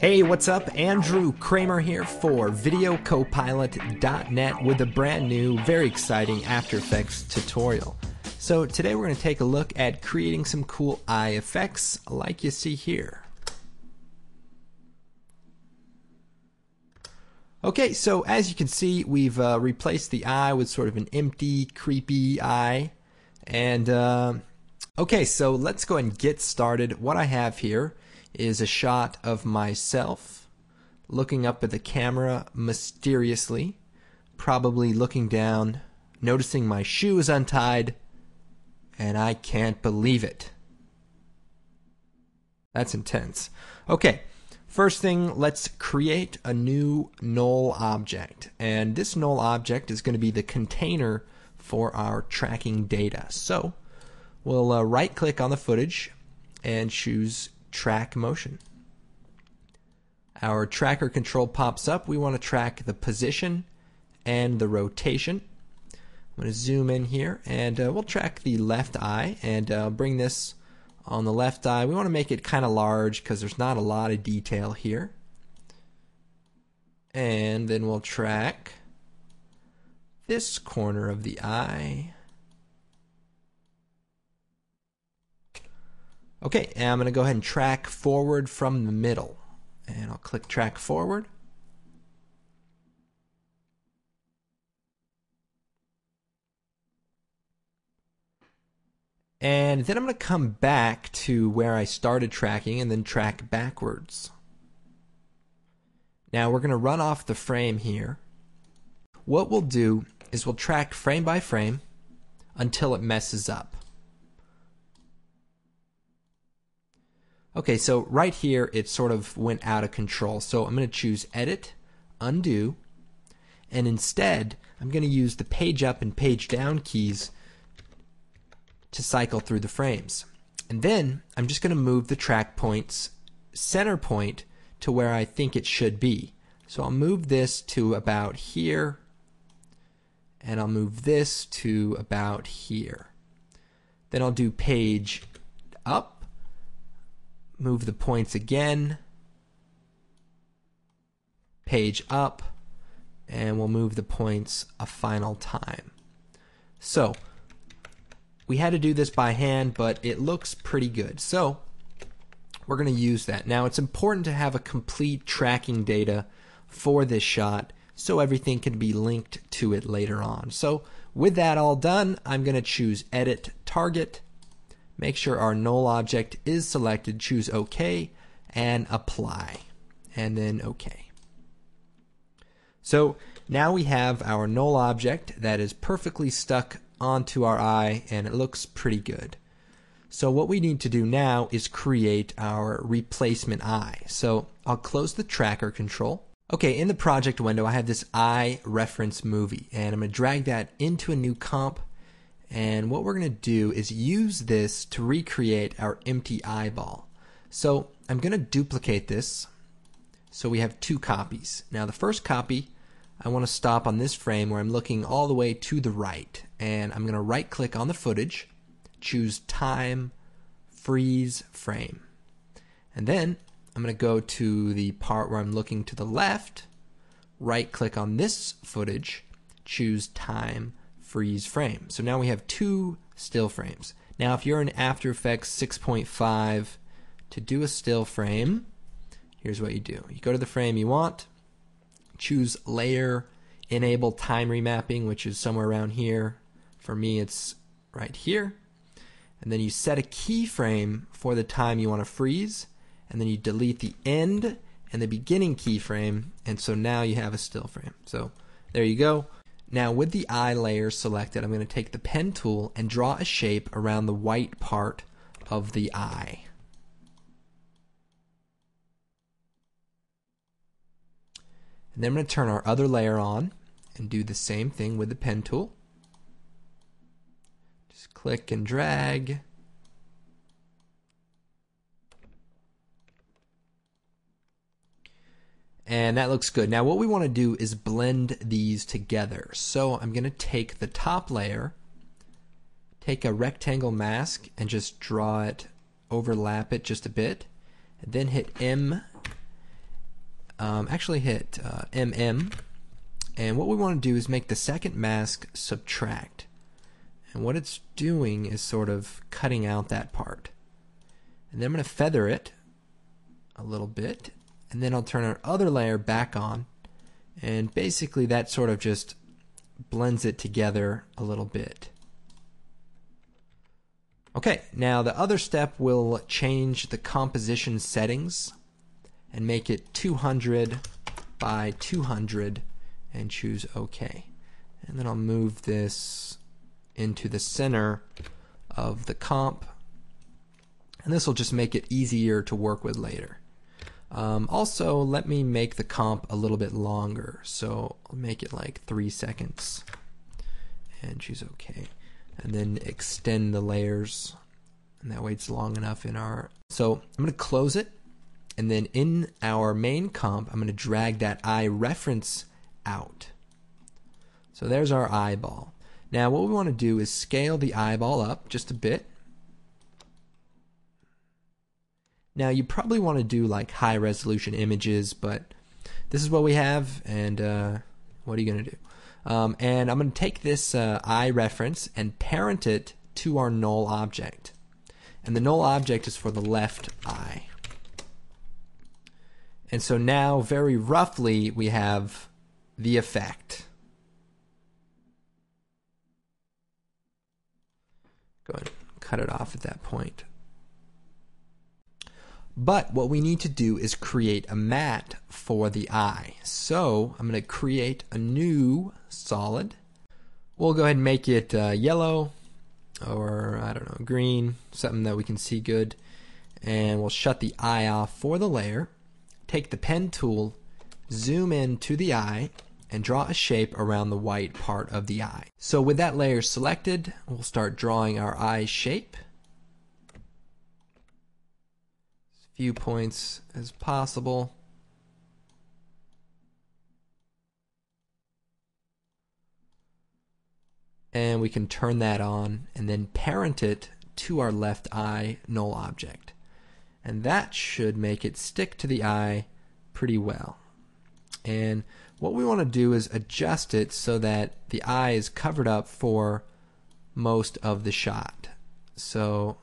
Hey, what's up? Andrew Kramer here for VideoCopilot.net with a brand new, very exciting After Effects tutorial. So today we're going to take a look at creating some cool eye effects like you see here. Okay, so as you can see, we've replaced the eye with sort of an empty, creepy eye. And okay, so let's go ahead and get started. What I have here is a shot of myself looking up at the camera mysteriously, probably looking down, noticing my shoe is untied, and I can't believe it. That's intense. Okay, first thing, let's create a new null object. And this null object is going to be the container for our tracking data. So we'll right-click on the footage and choose Track Motion. Our tracker control pops up. We want to track the position and the rotation. I'm going to zoom in here and we'll track the left eye and bring this on the left eye. We want to make it kind of large because there's not a lot of detail here. And then we'll track this corner of the eye. Okay, and I'm going to go ahead and track forward from the middle. And I'll click Track Forward. And then I'm going to come back to where I started tracking and then track backwards. Now we're going to run off the frame here. What we'll do is we'll track frame by frame until it messes up. Okay, so right here it sort of went out of control. So I'm going to choose Edit, Undo, and instead I'm going to use the page up and page down keys to cycle through the frames. And then I'm just going to move the track point's center point to where I think it should be. So I'll move this to about here, and I'll move this to about here. Then I'll do page up, move the points again, page up, and we'll move the points a final time. So we had to do this by hand, but it looks pretty good. So we're going to use that. Now it's important to have a complete tracking data for this shot so everything can be linked to it later on. So with that all done, I'm going to choose Edit Target. Make sure our null object is selected, choose OK, and apply, and then OK. So now we have our null object that is perfectly stuck onto our eye, and it looks pretty good. So what we need to do now is create our replacement eye. So I'll close the tracker control. Okay, in the project window I have this eye reference movie, and I'm going to drag that into a new comp. And what we're going to do is use this to recreate our empty eyeball. So I'm going to duplicate this so we have two copies. Now the first copy, I want to stop on this frame where I'm looking all the way to the right. And I'm going to right click on the footage, choose Time, Freeze Frame. And then I'm going to go to the part where I'm looking to the left, right click on this footage, choose Time, Freeze Frame. So now we have two still frames. Now if you're in After Effects 6.5, to do a still frame, here's what you do. You go to the frame you want, choose Layer, Enable Time Remapping, which is somewhere around here. For me it's right here. And then you set a keyframe for the time you want to freeze, and then you delete the end and the beginning keyframe, and so now you have a still frame. So there you go. Now with the eye layer selected, I'm going to take the pen tool and draw a shape around the white part of the eye. And then I'm going to turn our other layer on and do the same thing with the pen tool. Just click and drag. And that looks good. Now what we want to do is blend these together. So I'm going to take the top layer, take a rectangle mask and just draw it, overlap it just a bit, and then hit M actually hit MM, and what we want to do is make the second mask subtract. And what it's doing is sort of cutting out that part. And then I'm going to feather it a little bit, and then I'll turn our other layer back on, and basically that sort of just blends it together a little bit. Okay, now the other step will change the composition settings and make it 200 by 200 and choose OK. And then I'll move this into the center of the comp, and this will just make it easier to work with later. Also, let me make the comp a little bit longer, so I'll make it like 3 seconds and choose OK, and then extend the layers, and that way it's long enough in our... So I'm going to close it, and then in our main comp I'm going to drag that eye reference out. So there's our eyeball. Now what we want to do is scale the eyeball up just a bit. Now you probably want to do like high resolution images, but this is what we have, and what are you going to do? And I'm going to take this eye reference and parent it to our null object. And the null object is for the left eye. And so now, very roughly, we have the effect. Go ahead and cut it off at that point. But what we need to do is create a matte for the eye. So I'm going to create a new solid. We'll go ahead and make it yellow, or I don't know, green, something that we can see good. And we'll shut the eye off for the layer. Take the pen tool, zoom in to the eye, and draw a shape around the white part of the eye. So with that layer selected, we'll start drawing our eye shape. As few points as possible. And we can turn that on and then parent it to our left eye null object. And that should make it stick to the eye pretty well. And what we want to do is adjust it so that the eye is covered up for most of the shot. So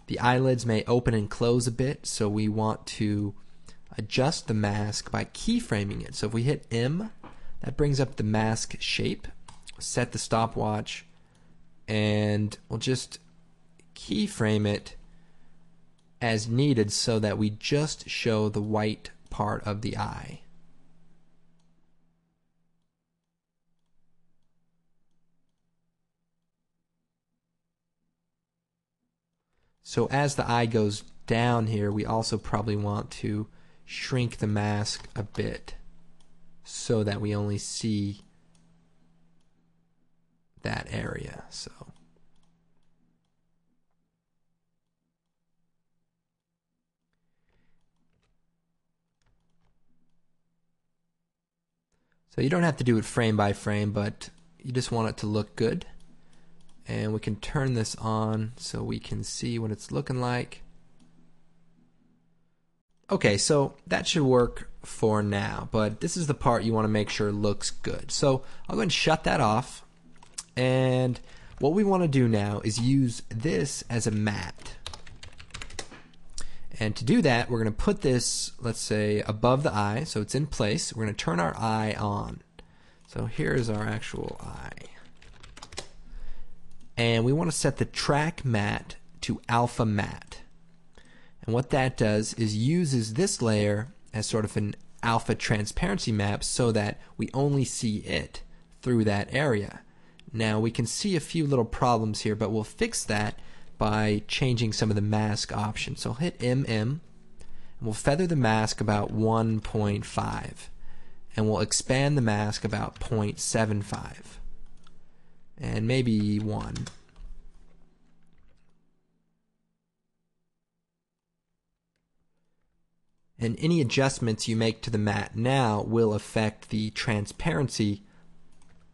the eyelids may open and close a bit, so we want to adjust the mask by keyframing it. So if we hit M, that brings up the mask shape. Set the stopwatch, and we'll just keyframe it as needed so that we just show the white part of the eye. So as the eye goes down here, we also probably want to shrink the mask a bit so that we only see that area. So you don't have to do it frame by frame, but you just want it to look good. And we can turn this on so we can see what it's looking like. Okay, so that should work for now, but this is the part you want to make sure looks good. So I'll go ahead and shut that off. And what we want to do now is use this as a matte. And to do that, we're going to put this, let's say, above the eye, so it's in place. We're going to turn our eye on. So here's our actual eye. And we want to set the track matte to alpha matte. And what that does is uses this layer as sort of an alpha transparency map so that we only see it through that area. Now we can see a few little problems here, but we'll fix that by changing some of the mask options. So I'll hit MM, and we'll feather the mask about 1.5, and we'll expand the mask about 0.75, and maybe 1. And any adjustments you make to the matte now will affect the transparency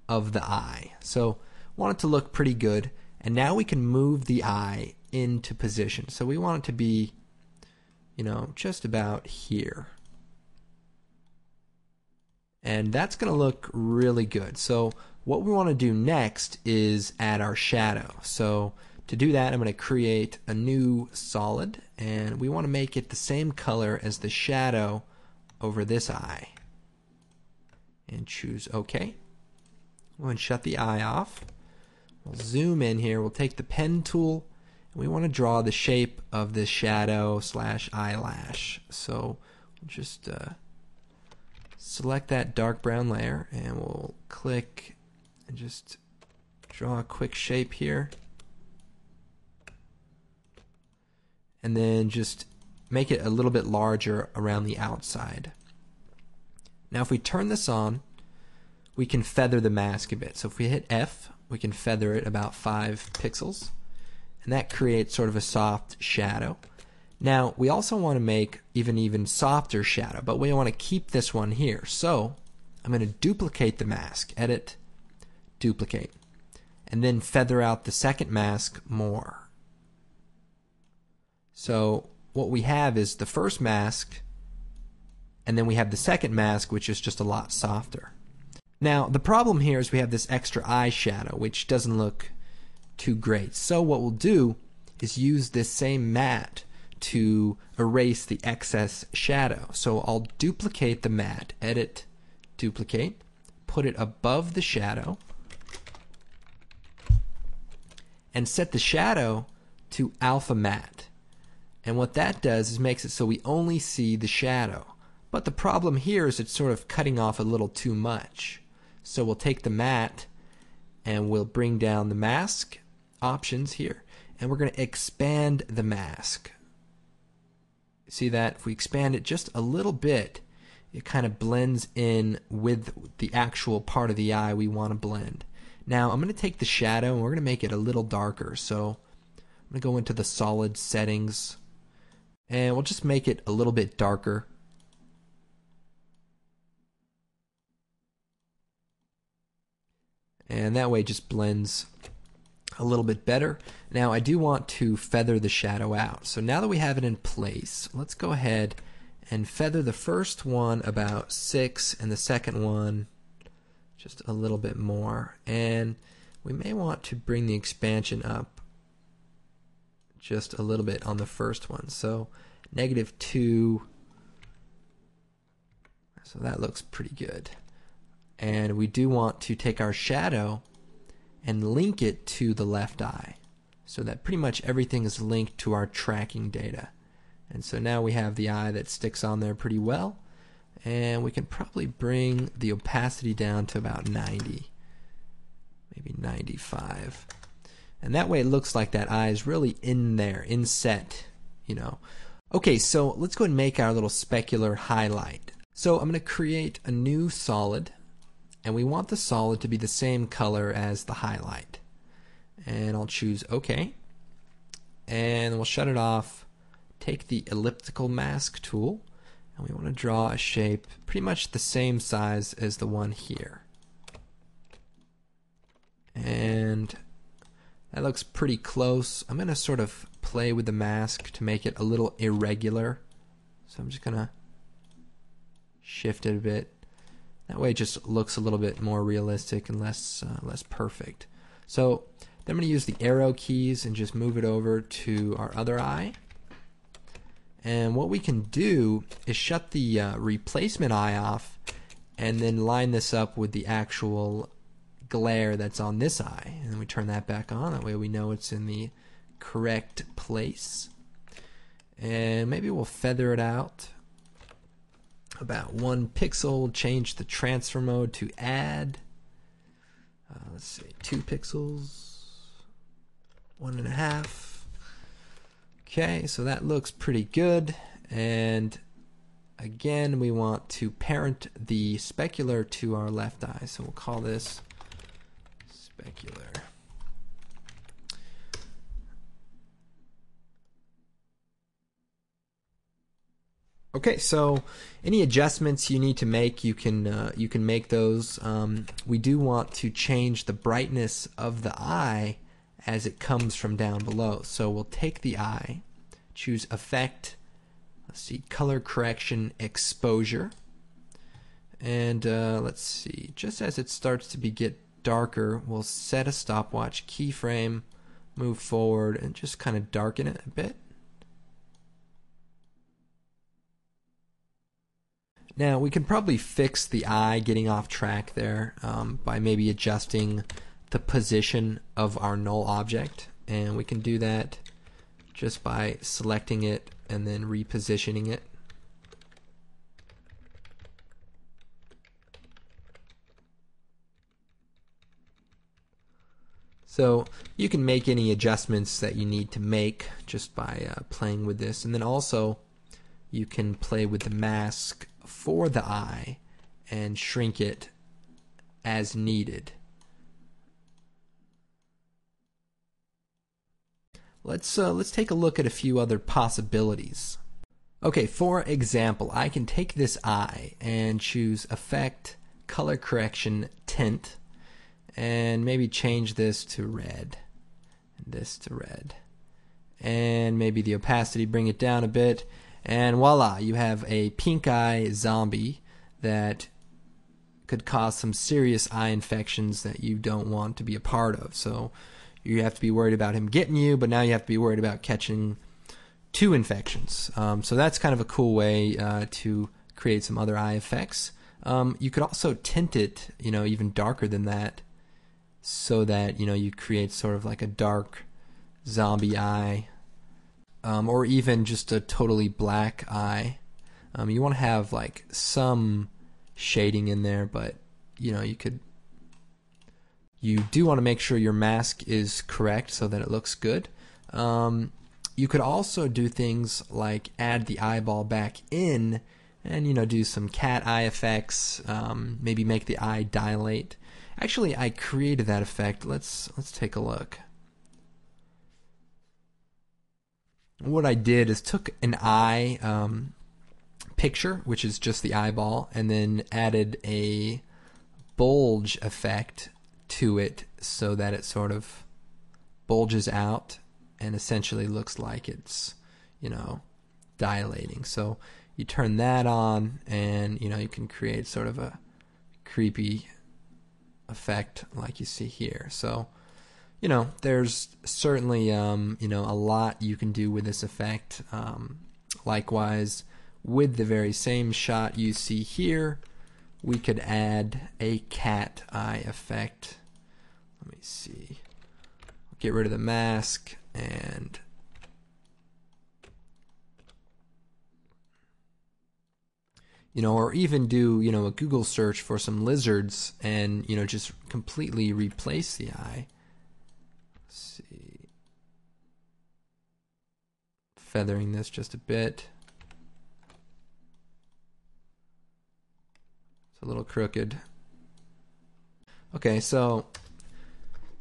of the eye. So want it to look pretty good. And now we can move the eye into position. So we want it to be, just about here. And that's going to look really good. So what we want to do next is add our shadow. So to do that, I'm going to create a new solid, and we want to make it the same color as the shadow over this eye. And choose OK. We'll go and shut the eye off. We'll zoom in here. We'll take the pen tool, and we want to draw the shape of this shadow / eyelash. So we'll just select that dark brown layer, and we'll click and just draw a quick shape here. And then just make it a little bit larger around the outside. Now if we turn this on, we can feather the mask a bit. So if we hit F, we can feather it about 5 pixels, and that creates sort of a soft shadow. Now we also want to make even softer shadow, but we want to keep this one here. So I'm going to duplicate the mask, edit, duplicate, and then feather out the second mask more. So what we have is the first mask, and then we have the second mask, which is just a lot softer. Now the problem here is we have this extra eye shadow, which doesn't look too great. So what we'll do is use this same matte to erase the excess shadow. So I'll duplicate the matte, edit, duplicate, put it above the shadow, and set the shadow to alpha matte. And what that does is makes it so we only see the shadow. But the problem here is it's sort of cutting off a little too much. So we'll take the matte and we'll bring down the mask options here, and we're going to expand the mask. See that? If we expand it just a little bit, it kind of blends in with the actual part of the eye we want to blend. Now I'm going to take the shadow and we're going to make it a little darker. So I'm going to go into the solid settings, and we'll just make it a little bit darker. And that way it just blends a little bit better. Now I do want to feather the shadow out. So now that we have it in place, let's go ahead and feather the first one about 6 and the second one just a little bit more. And we may want to bring the expansion up just a little bit on the first one. So -2. So that looks pretty good. And we do want to take our shadow and link it to the left eye, so that pretty much everything is linked to our tracking data. And so now we have the eye that sticks on there pretty well, and we can probably bring the opacity down to about 90, maybe 95. And that way it looks like that eye is really in there, inset, you know. Okay, so let's go ahead and make our little specular highlight. So I'm going to create a new solid, and we want the solid to be the same color as the highlight. And I'll choose OK. And we'll shut it off. Take the elliptical mask tool, and we want to draw a shape pretty much the same size as the one here. And that looks pretty close. I'm going to sort of play with the mask to make it a little irregular. So I'm just going to shift it a bit. That way it just looks a little bit more realistic and less perfect. So then I'm going to use the arrow keys and just move it over to our other eye. And what we can do is shut the replacement eye off and then line this up with the actual glare that's on this eye. And then we turn that back on. That way we know it's in the correct place. And maybe we'll feather it out about 1 pixel, change the transfer mode to add. Let's see, 2 pixels, 1.5. Okay, so that looks pretty good. And again, we want to parent the specular to our left eye. So we'll call this specular. Okay, so any adjustments you need to make, you can make those. We do want to change the brightness of the eye as it comes from down below. So we'll take the eye, choose Effect, let's see, Color Correction Exposure, And let's see, just as it starts to get darker, we'll set a stopwatch keyframe, move forward, and just kind of darken it a bit. Now we can probably fix the eye getting off track there by maybe adjusting the position of our null object, and we can do that just by selecting it and then repositioning it. So you can make any adjustments that you need to make just by playing with this, and then also you can play with the mask for the eye and shrink it as needed. Let's take a look at a few other possibilities. Okay, for example, I can take this eye and choose Effect, Color Correction, Tint, and maybe change this to red, and this to red, and maybe the opacity, bring it down a bit, and voila, you have a pink eye zombie that could cause some serious eye infections that you don't want to be a part of. So you have to be worried about him getting you, but now you have to be worried about catching 2 infections. So that's kind of a cool way to create some other eye effects. You could also tint it, even darker than that, so that you create sort of like a dark zombie eye, or even just a totally black eye. You want to have like some shading in there, but you do want to make sure your mask is correct so that it looks good. You could also do things like add the eyeball back in and do some cat eye effects, maybe make the eye dilate. Actually, I created that effect. Let's take a look. What I did is took an eye picture, which is just the eyeball, and then added a bulge effect to it so that it sort of bulges out and essentially looks like it's dilating. So you turn that on and you can create sort of a creepy effect like you see here. So there's certainly a lot you can do with this effect. Likewise, with the very same shot you see here, we could add a cat eye effect. Let me see. Get rid of the mask and or even do a Google search for some lizards and just completely replace the eye. Let's see. Feathering this just a bit. It's a little crooked. Okay, so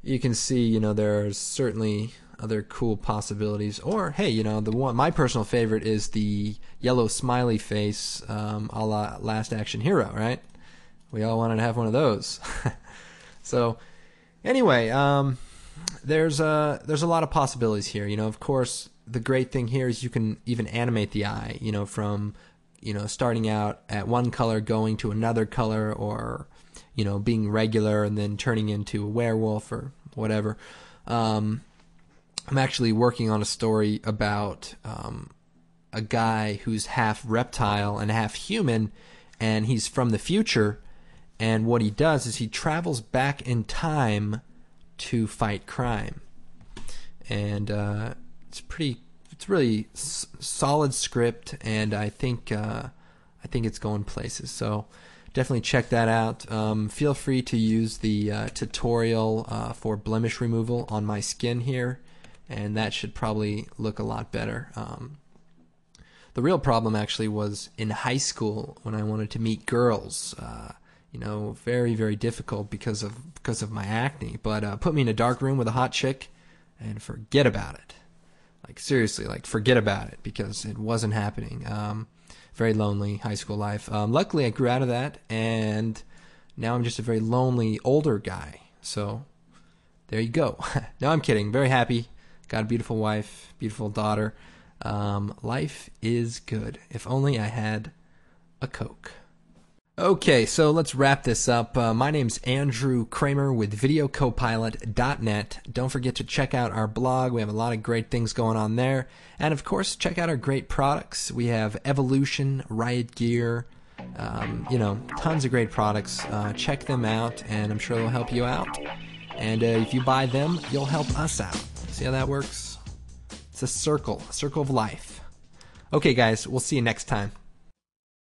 you can see, there's certainly other cool possibilities. Or, hey, my personal favorite is the yellow smiley face, a la Last Action Hero, right? We all wanted to have one of those. So, anyway, there's a lot of possibilities here. Of course, the great thing here is you can even animate the eye, from starting out at one color, going to another color, or being regular and then turning into a werewolf or whatever. I'm actually working on a story about a guy who's half reptile and half human, and he's from the future, and what he does is he travels back in time to fight crime. And it's really solid script, and I think it's going places. So definitely check that out. Feel free to use the tutorial for blemish removal on my skin here, and that should probably look a lot better. The real problem actually was in high school when I wanted to meet girls. Very, very difficult because of my acne. But put me in a dark room with a hot chick and forget about it. Like seriously, forget about it, because it wasn't happening. Very lonely high school life. Luckily, I grew out of that, and now I'm just a very lonely older guy. So there you go. No, I'm kidding. Very happy. Got a beautiful wife, beautiful daughter. Life is good. If only I had a Coke. Okay, so let's wrap this up. My name's Andrew Kramer with VideoCopilot.net. Don't forget to check out our blog. We have a lot of great things going on there. And of course, check out our great products. We have Evolution, Riot Gear, tons of great products. Check them out, and I'm sure they'll help you out. And if you buy them, you'll help us out. See how that works? It's a circle of life. Okay, guys, we'll see you next time.